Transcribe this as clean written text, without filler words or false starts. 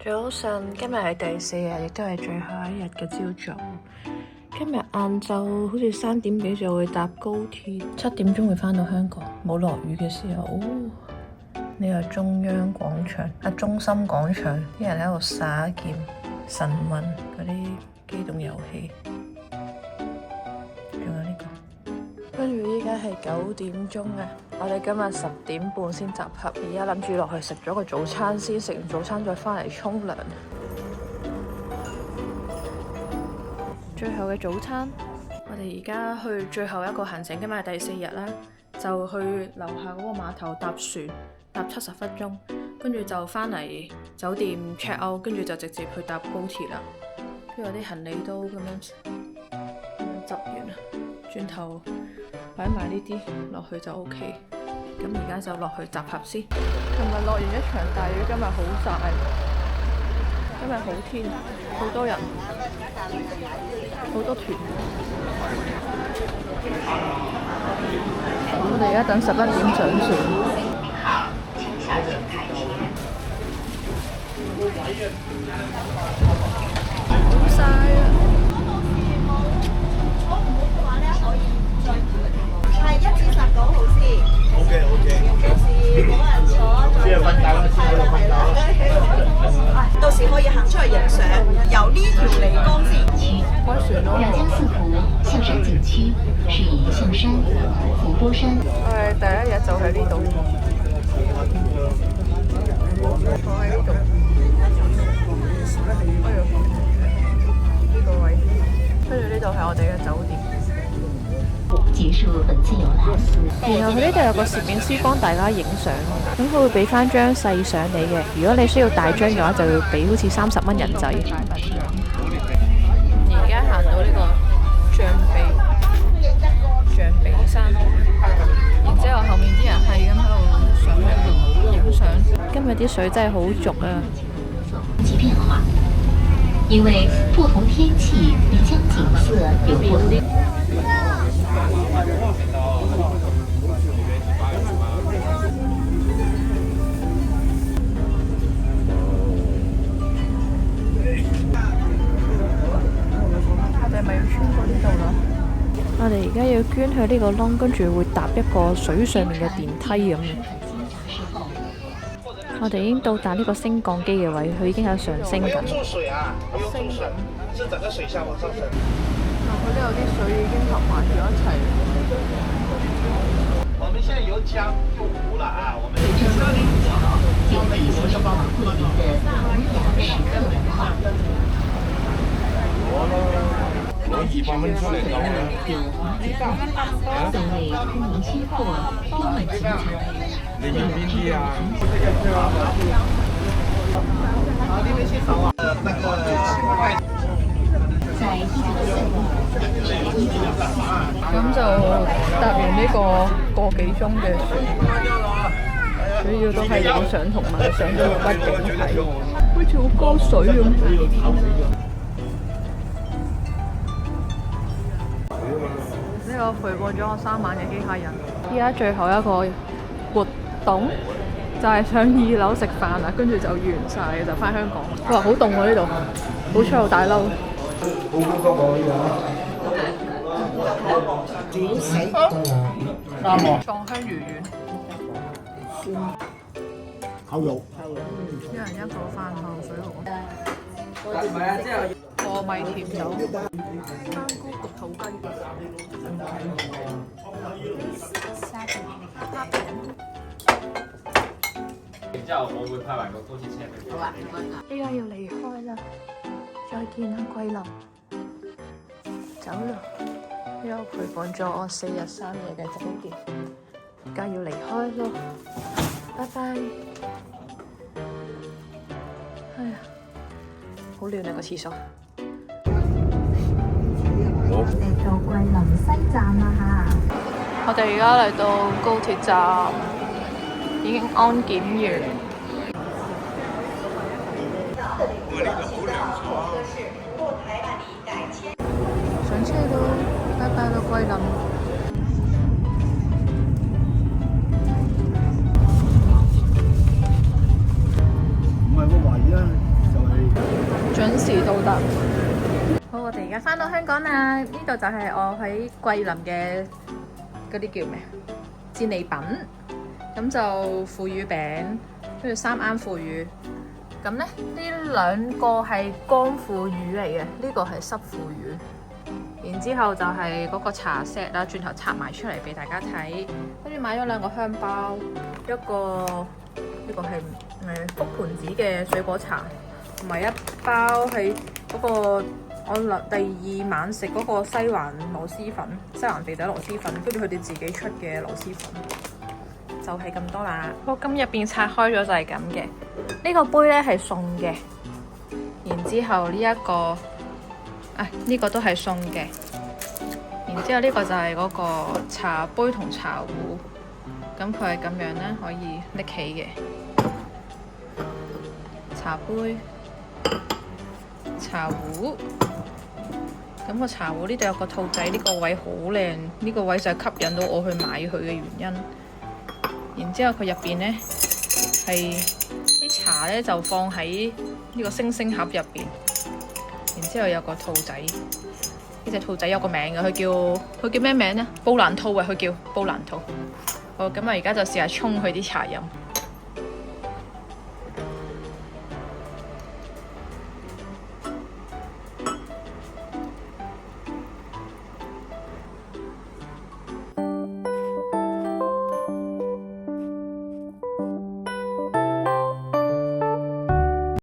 早晨，今日係第4日，亦都係最後一日嘅朝早。今日晏晝好似3點幾就會搭高鐵，7點鐘會返到香港。冇落雨嘅時候，呢個中央廣場中心廣場啲人喺度耍劍、晨運嗰啲機動遊戲，仲有呢個。跟住依家係9點鐘啊！我哋今日10點半先集合，而家諗住落去食咗個早餐先，食完早餐再返嚟沖涼。最後嘅早餐，我哋而家去最後一個行程，今日係第4日啦，就去樓下嗰個碼頭搭船，搭70分鐘，跟住就返嚟酒店 check out， 跟住就直接去搭高鐵啦。跟住我啲行李都咁樣執完啦，轉頭擺埋呢啲落去就 OK。咁而家就落去集合先。琴日落完一場大雨，今日好曬，今日好天，好多人，好多團。我哋而家等11點上船。好曬啊！係1至19號先。OK。到時冇人坐，再到時可以行出去影相。由呢條漓江先。開船咯！雅江四湖象山景區是以象山、伏波山。我哋第一日就喺呢度，坐喺呢度。哎呦，呢個位，跟住呢度係我哋嘅酒店。結束本次遊覽。然後佢呢度有個攝影師幫大家影相，咁佢會俾翻張細相你嘅。如果你需要大張嘅話，就要俾好似30蚊人仔。而家行到呢個象鼻山，然之後後面啲人係咁喺度上去影相。今日啲水真係好濁啊！及變化，因為不同天氣宜將景色有不同。我哋而家要捐去呢個窿，跟住會搭一個水上面嘅電梯咁。我哋已經到達呢個升降機嘅位，佢已經有上升緊。升緊。是整個水箱往上升。佢呢度啲水已經合埋咗一齊。我們現在由江入湖了啊！我們這座橋有體現中華桂林的古雅時刻文化。攞200蚊出嚟咁樣。所謂空明清貨，冰冷情長。你要邊啲啊？在咁就搭完呢個幾鐘嘅船，主要都係影相同埋上咗個畢景睇，好似好高水咁。呢個陪伴咗我3晚嘅機械人，依家最後一個活動就係上2樓食飯啦，跟住就完晒，就返香港。佢話好凍喎呢度，好彩有大褸。創香魚丸，烤肉，一人一個飯後水蠔，糯米甜酒，香菇焗土雞。然之後我會派埋個高鐵車俾你。好啊，唔該晒。依家要離開啦，再見啦桂林，走啦！呢個陪伴咗我4日3夜嘅酒店，而家要離開咯，拜拜。哎呀，好亂啊個廁所。嚟到桂林西站啦嚇！我哋而家嚟到高鐵站，已經安檢完。上車咯，拜拜啦桂林。唔係我懷疑啦。好，我哋而家翻到香港啦，呢度就係我喺桂林嘅嗰啲叫咩戰利品，咁就腐乳餅，跟住三啱腐乳。咁咧呢兩個係乾腐乳嚟嘅，呢個係濕腐乳。然之後就係嗰個茶 set 啦，轉頭拆埋出嚟俾大家睇。跟住買咗2個香包，一個呢個係福盤子嘅水果茶，同埋一包係嗰個我第2晚食嗰個西環螺絲粉，西環肥仔螺絲粉，跟住佢哋自己出嘅螺絲粉，就係咁多啦。個金入邊拆開咗就係咁嘅。呢個杯咧係送嘅，然之後呢一個。呢個都係送嘅，然之後呢個就係嗰個茶杯同茶壺，咁佢係咁樣咧，可以拎起嘅茶杯、茶壺。咁個茶壺呢度有個兔仔，呢個位好靚，呢個位就係吸引到我去買佢嘅原因。然之後佢入邊咧係啲茶咧就放喺呢個星星盒入邊。然之後有個兔仔，呢隻兔仔有個名嘅，佢叫咩名呢？布蘭兔啊，佢叫布蘭兔。好，咁我而家就試下沖佢啲茶飲。